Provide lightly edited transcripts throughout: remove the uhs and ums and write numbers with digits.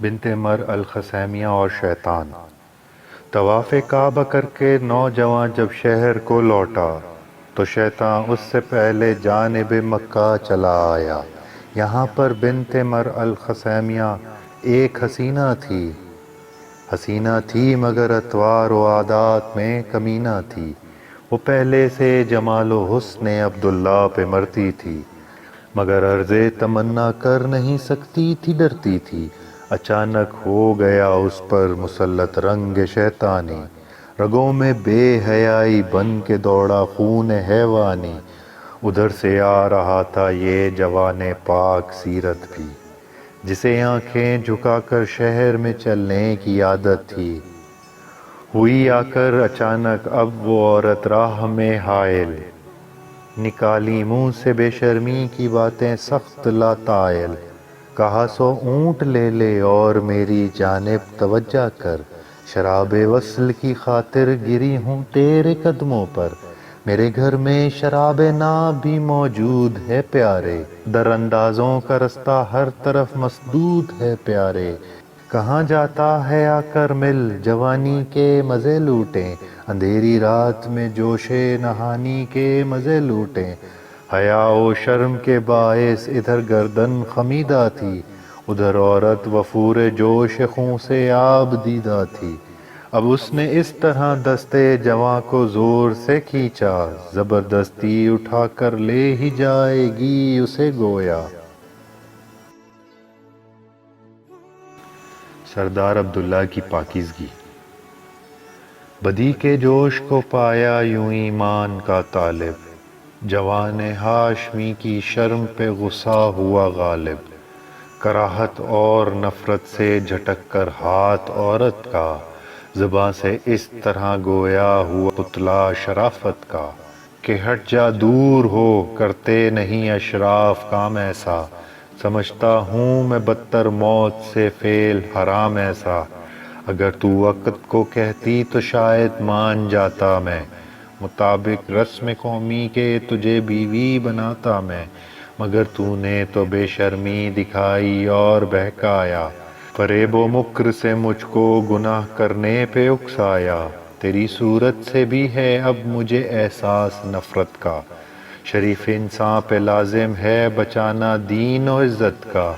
بنت مر الخثیمیہ اور شیطان۔ طواف کعبہ کر کے نوجواں جب شہر کو لوٹا تو شیطان اس سے پہلے جانب مکہ چلا آیا۔ یہاں پر بنت مر الخثیمیہ ایک حسینہ تھی مگر اطوار و عادات میں کمینہ تھی۔ وہ پہلے سے جمال و حسن عبداللہ پہ مرتی تھی، مگر عرض تمنا کر نہیں سکتی تھی، ڈرتی تھی۔ اچانک ہو گیا اس پر مسلط رنگ شیطانی، رگوں میں بے حیائی بن کے دوڑا خون حیوانی۔ ادھر سے آ رہا تھا یہ جوان پاک سیرت بھی، جسے آنکھیں جھکا کر شہر میں چلنے کی عادت تھی۔ ہوئی آ کر اچانک اب وہ عورت راہ میں حائل، نکالی منہ سے بے شرمی کی باتیں سخت لاطائل۔ کہا سو اونٹ لے لے اور میری جانب توجہ کر، شراب وصل کی خاطر گری ہوں تیرے قدموں پر۔ میرے گھر میں شراب ناب بھی موجود ہے پیارے، در اندازوں کا رستہ ہر طرف مسدود ہے پیارے۔ کہاں جاتا ہے آ کر مل، جوانی کے مزے لوٹیں، اندھیری رات میں جوش نہانی کے مزے لوٹیں۔ حیا و شرم کے باعث ادھر گردن خمیدہ تھی، ادھر عورت وفور جوش خون سے آب دیدہ تھی۔ اب اس نے اس طرح دستے جواں کو زور سے کھینچا، زبردستی اٹھا کر لے ہی جائے گی اسے گویا۔ سردار عبداللہ کی پاکیزگی۔ بدی کے جوش کو پایا یوں ایمان کا طالب، جوان ہاشمی کی شرم پہ غصہ ہوا غالب۔ کراہت اور نفرت سے جھٹک کر ہاتھ عورت کا، زباں سے اس طرح گویا ہوا پتلا شرافت کا، کہ ہٹ جا دور ہو، کرتے نہیں اشراف کام ایسا۔ سمجھتا ہوں میں بدتر موت سے فعل حرام ایسا، اگر تو وقت کو کہتی تو شاید مان جاتا میں، مطابق رسم قومی کے تجھے بیوی بناتا میں، مگر تو نے تو بے شرمی دکھائی اور بہکایا، فریب و مکر سے مجھ کو گناہ کرنے پہ اکسایا۔ تیری صورت سے بھی ہے اب مجھے احساس نفرت کا، شریف انسان پہ لازم ہے بچانا دین و عزت کا۔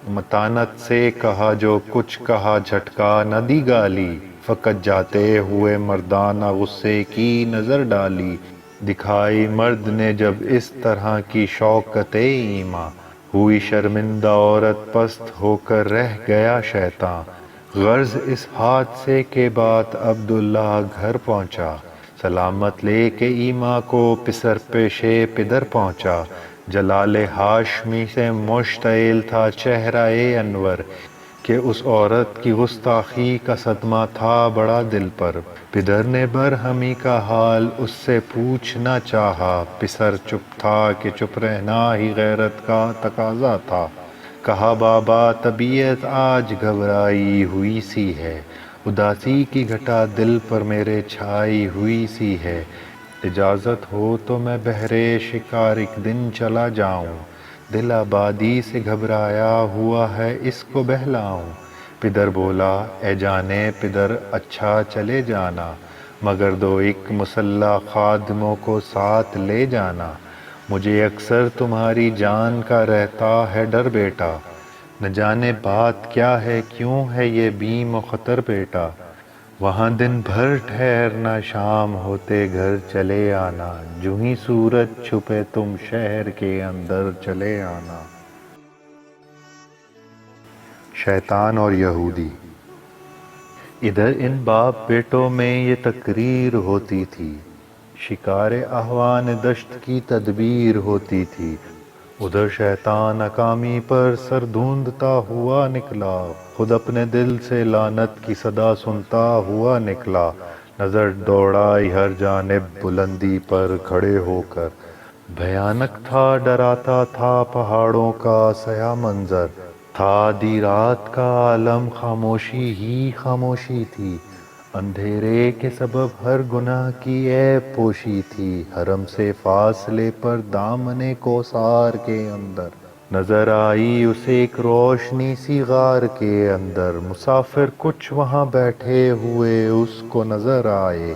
متانت سے کہا جو کچھ کہا، جھٹکا نہ دی گالی، فقط جاتے ہوئے مردانہ غصے کی نظر ڈالی۔ دکھائی مرد نے جب اس طرح کی شوکت ایماں، ہوئی شرمندہ عورت پست ہو کر رہ گیا شیطاں۔ غرض اس حادثے کے بعد عبداللہ گھر پہنچا، سلامت لے کے ایماں کو پسر پیش پدر پہنچا۔ جلال ہاشمی سے مشتعل تھا چہرہ انور، کہ اس عورت کی گستاخی کا صدمہ تھا بڑا دل پر۔ پدر نے برہمی کا حال اس سے پوچھنا چاہا، پسر چپ تھا کہ چپ رہنا ہی غیرت کا تقاضا تھا۔ کہا بابا طبیعت آج گھبرائی ہوئی سی ہے، اداسی کی گھٹا دل پر میرے چھائی ہوئی سی ہے، اجازت ہو تو میں بہر شکار ایک دن چلا جاؤں، دل آبادی سے گھبرایا ہوا ہے اس کو بہلاؤں۔ پدر بولا اے جانے پدر اچھا چلے جانا، مگر دو ایک مسلح خادموں کو ساتھ لے جانا، مجھے اکثر تمہاری جان کا رہتا ہے ڈر بیٹا، نہ جانے بات کیا ہے کیوں ہے یہ بیم و خطر بیٹا۔ وہاں دن بھر ٹھہرنا، شام ہوتے گھر چلے آنا، جوں ہی سورج چھپے تم شہر کے اندر چلے آنا۔ شیطان اور یہودی۔ ادھر ان باپ بیٹوں میں یہ تقریر ہوتی تھی، شکار احوان دشت کی تدبیر ہوتی تھی، ادھر شیطان اکامی پر سر ڈھونڈتا ہوا نکلا، خود اپنے دل سے لعنت کی صدا سنتا ہوا نکلا، نظر دوڑائی ہر جانب بلندی پر کھڑے ہو کر، بھیانک تھا ڈراتا تھا پہاڑوں کا سیاہ منظر، تھا آدھی رات کا عالم، خاموشی ہی خاموشی تھی، اندھیرے کے سبب ہر گناہ کی عیب پوشی تھی، حرم سے فاصلے پر دامن کوثر کے اندر نظر آئی اسے ایک روشنی سی غار کے اندر، مسافر کچھ وہاں بیٹھے ہوئے اس کو نظر آئے۔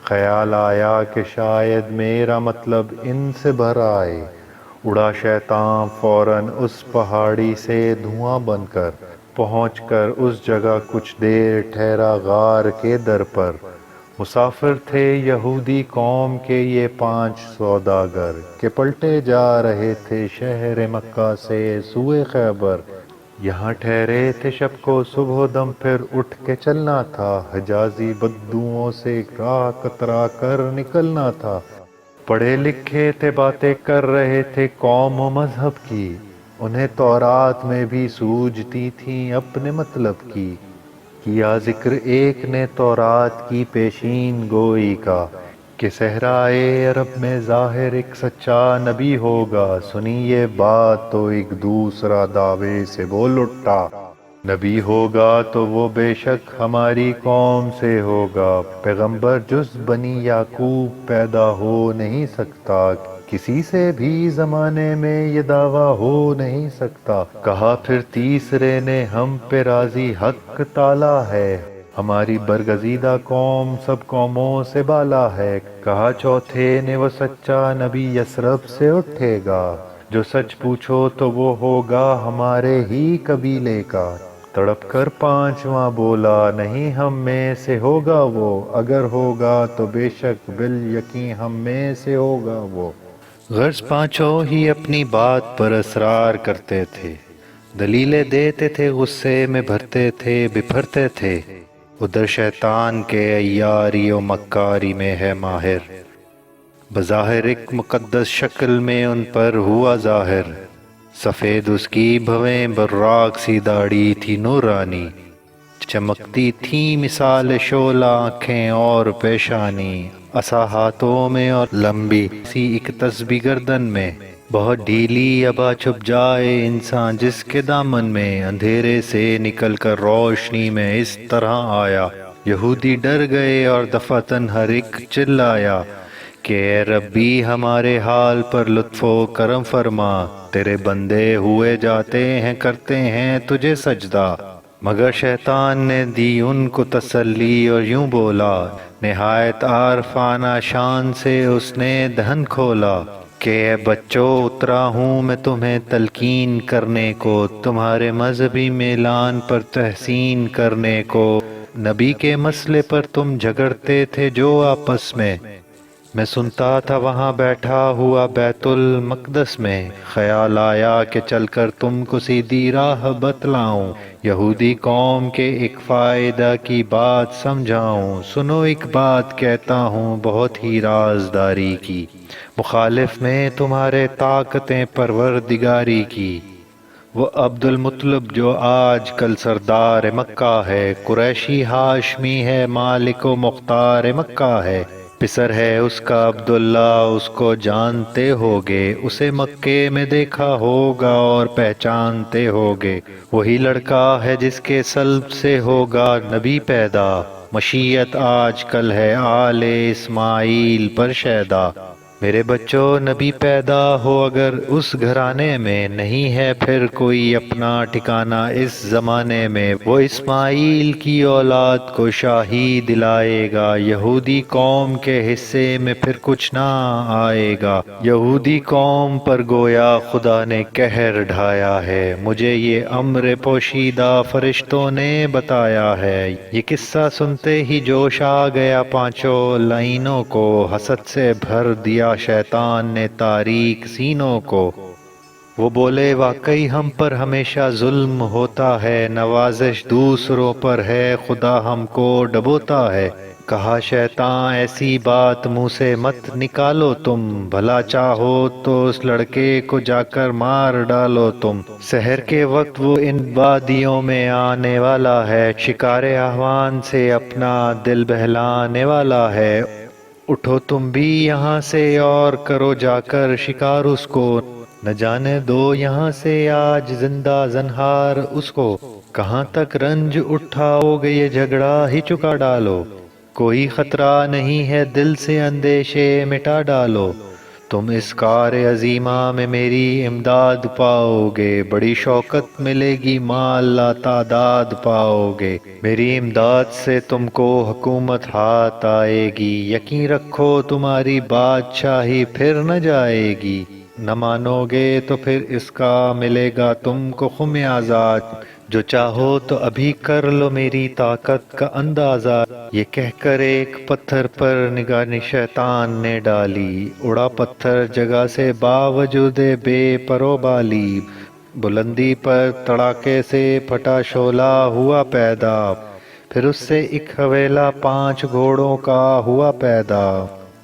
خیال آیا کہ شاید میرا مطلب ان سے بھر آئے۔ اڑا شیطان فوراً اس پہاڑی سے دھواں بن کر، پہنچ کر اس جگہ کچھ دیر ٹھہرا غار کے در پر۔ مسافر تھے یہودی قوم کے یہ 5 سوداگر کہ پلٹے جا رہے تھے شہر مکہ سے سوئے خیبر۔ یہاں ٹھہرے تھے شب کو، صبح دم پھر اٹھ کے چلنا تھا۔ حجازی بدوؤں سے راہ کترا کر نکلنا تھا۔ پڑھے لکھے تھے، باتیں کر رہے تھے قوم و مذہب کی، انہیں تورات میں بھی سوجتی تھیں اپنے مطلب کی۔ کیا ذکر ایک نے تورات کی پیشین گوئی کا، کہ صحرائے عرب میں ظاہر ایک سچا نبی ہوگا۔ سنی یہ بات تو ایک دوسرا دعوے سے بول اٹھا، نبی ہوگا تو وہ بے شک ہماری قوم سے ہوگا۔ پیغمبر جز بنی یعقوب پیدا ہو نہیں سکتا، کسی سے بھی زمانے میں یہ دعویٰ ہو نہیں سکتا۔ کہا پھر تیسرے نے ہم پہ راضی حق تعالی ہے، ہماری برگزیدہ قوم سب قوموں سے بالا ہے۔ کہا چوتھے نے وہ سچا نبی یثرب سے اٹھے گا، جو سچ پوچھو تو وہ ہوگا ہمارے ہی قبیلے کا۔ تڑپ کر پانچواں بولا نہیں ہم میں سے ہوگا وہ، اگر ہوگا تو بے شک بالیقین ہم میں سے ہوگا وہ۔ غرض پانچوں ہی اپنی بات پر اصرار کرتے تھے، دلیلیں دیتے تھے، غصے میں بھرتے تھے، بپھرتے تھے۔ ادھر شیطان کے عیاری و مکاری میں ہے ماہر، بظاہر ایک مقدس شکل میں ان پر ہوا ظاہر۔ سفید اس کی بھویں براق سی داڑھی تھی نورانی، چمکتی تھی مثال شعلہ آنکھیں اور پیشانی۔ عصا ہاتھوں میں اور لمبی سی ایک تسبیح گردن میں، بہت ڈھیلی ابا چھپ جائے انسان جس کے دامن میں۔ اندھیرے سے نکل کر روشنی میں اس طرح آیا، یہودی ڈر گئے اور دفعتاً ہر ایک چلایا کہ اے ربی ہمارے حال پر لطف و کرم فرما، تیرے بندے ہوئے جاتے ہیں کرتے ہیں تجھے سجدہ۔ مگر شیطان نے دی ان کو تسلی اور یوں بولا، نہایت عارفانہ شان سے اس نے دہن کھولا، کہ اے بچو اترا ہوں میں تمہیں تلقین کرنے کو، تمہارے مذہبی میلان پر تحسین کرنے کو۔ نبی کے مسئلے پر تم جھگڑتے تھے جو آپس میں سنتا تھا وہاں بیٹھا ہوا بیت المقدس میں۔ خیال آیا کہ چل کر تم کو سیدھی راہ بتلاؤں، یہودی قوم کے ایک فائدہ کی بات سمجھاؤں۔ سنو ایک بات کہتا ہوں بہت ہی رازداری کی، مخالف میں تمہارے طاقتیں پروردگاری کی۔ وہ عبد المطلب جو آج کل سردار مکہ ہے، قریشی ہاشمی ہے، مالک و مختار مکہ ہے، پسر ہے اس کا عبداللہ، اس کو جانتے ہوگے، اسے مکے میں دیکھا ہوگا اور پہچانتے ہوگے۔ وہی لڑکا ہے جس کے سلب سے ہوگا نبی پیدا، مشیت آج کل ہے آل اسماعیل پر شیدا۔ میرے بچوں نبی پیدا ہو اگر اس گھرانے میں، نہیں ہے پھر کوئی اپنا ٹھکانہ اس زمانے میں۔ وہ اسماعیل کی اولاد کو شاہی دلائے گا، یہودی قوم کے حصے میں پھر کچھ نہ آئے گا۔ یہودی قوم پر گویا خدا نے قہر ڈھایا ہے، مجھے یہ امر پوشیدہ فرشتوں نے بتایا ہے۔ یہ قصہ سنتے ہی جوش آ گیا پانچوں لائنوں کو، حسد سے بھر دیا شیطان نے تاریک سینوں کو۔ وہ بولے واقعی ہم پر ہمیشہ ظلم ہوتا ہے، نوازش دوسروں پر ہے، خدا ہم کو ڈبوتا ہے۔ کہا شیطان ایسی بات منہ سے مت نکالو تم، بھلا چاہو تو اس لڑکے کو جا کر مار ڈالو تم۔ سحر کے وقت وہ ان وادیوں میں آنے والا ہے، شکار احوان سے اپنا دل بہلانے والا ہے۔ اٹھو تم بھی یہاں سے اور کرو جا کر شکار اس کو، نہ جانے دو یہاں سے آج زندہ زنہار اس کو۔ کہاں تک رنج اٹھاؤ گے یہ جھگڑا ہی چکا ڈالو، کوئی خطرہ نہیں ہے دل سے اندیشے مٹا ڈالو۔ تم اس کار عظیمہ میں میری امداد پاؤ گے، بڑی شوکت ملے گی، مال لا تعداد پاؤ گے، میری امداد سے تم کو حکومت ہاتھ آئے گی، یقین رکھو تمہاری بادشاہی پھر نہ جائے گی، نہ مانو گے تو پھر اس کا ملے گا تم کو خمیازہ، جو چاہو تو ابھی کر لو میری طاقت کا اندازہ، یہ کہہ کر ایک پتھر پر نگاہ شیطان نے ڈالی، اڑا پتھر جگہ سے باوجود بے پرو بالی، بلندی پر تڑاکے سے پھٹا شعلہ ہوا پیدا، پھر اس سے ایک حویلا 5 گھوڑوں کا ہوا پیدا،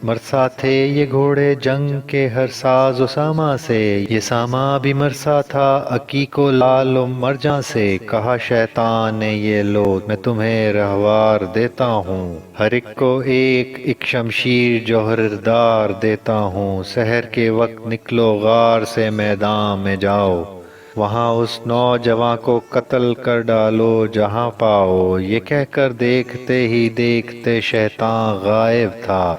مرسا تھے یہ گھوڑے جنگ کے ہر ساز و ساما سے، یہ ساما بھی مرسا تھا عقیق و لال و مرجاں سے، کہا شیطان نے یہ لو میں تمہیں رہوار دیتا ہوں، ہر ایک کو ایک ایک شمشیر جوہردار دیتا ہوں، سحر کے وقت نکلو غار سے میدان میں جاؤ، وہاں اس نوجواں کو قتل کر ڈالو جہاں پاؤ، یہ کہہ کر دیکھتے ہی دیکھتے شیطان غائب تھا،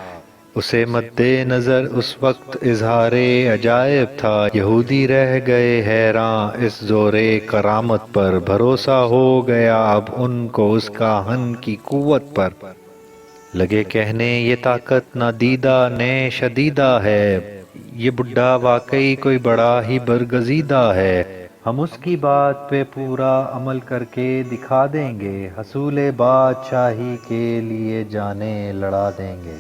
اسے مد نظر اس وقت اظہار عجائب تھا، یہودی رہ گئے حیراں اس زور کرامت پر، بھروسہ ہو گیا اب ان کو اس کاہن کی قوت پر، لگے کہنے یہ طاقت نادیدہ نے شدیدہ ہے، یہ بڈھا واقعی کوئی بڑا ہی برگزیدہ ہے، ہم اس کی بات پہ پورا عمل کر کے دکھا دیں گے، حصول بادشاہی کے لیے جانیں لڑا دیں گے۔